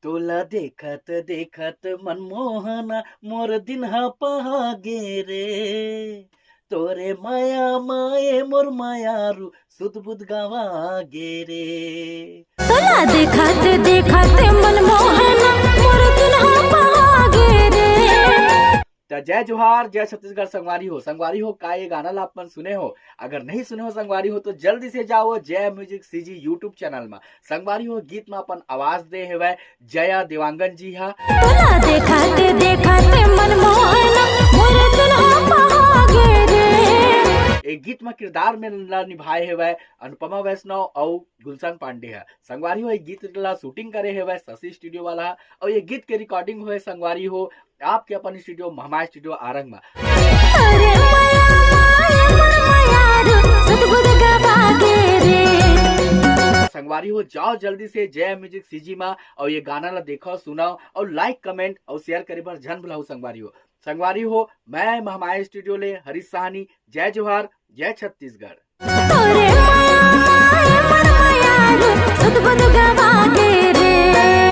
तुला देखत देखत मनमोहना मोर दिन हा पहागे रे तोरे माया माये मोर मायारू सुध गावागे रे। तोला देखते देखते मनमोहना मोर दुल्हा पहागे रे। तो जय जोहार जय छत्तीसगढ़ संगवारी हो का ये गाना ला अपन सुने हो। अगर नहीं सुने हो संगवारी हो तो जल्दी से जाओ जय म्यूजिक सीजी यूट्यूब चैनल में। संगवारी हो गीत में अपन आवाज दे है जया देवांगन जी हा। तोला देखते देखते मनमोहना मोर दुल्हा पहागे रे। एक गीत में किरदार में निभाए है अनुपमा वैष्णव और गुलशन पांडे है। संगवारी हो एक गीत ला शूटिंग करे है शशि स्टूडियो वाला और ये गीत के रिकॉर्डिंग हुए संगवारी हो आपके अपन स्टूडियो महामाया स्टूडियो आरंग में। अरे माया माया रू सतबुद गावागे रे। संगवारी हो जाओ जल्दी से जय म्यूजिक सीजी में और ये गाना ला देखो सुनाओ और लाइक कमेंट और शेयर करे पर जन भुलाओ। संगवारी हो मैं महामाया स्टूडियो ले हरीश साहनी। जय जोहार जय छत्तीसगढ़।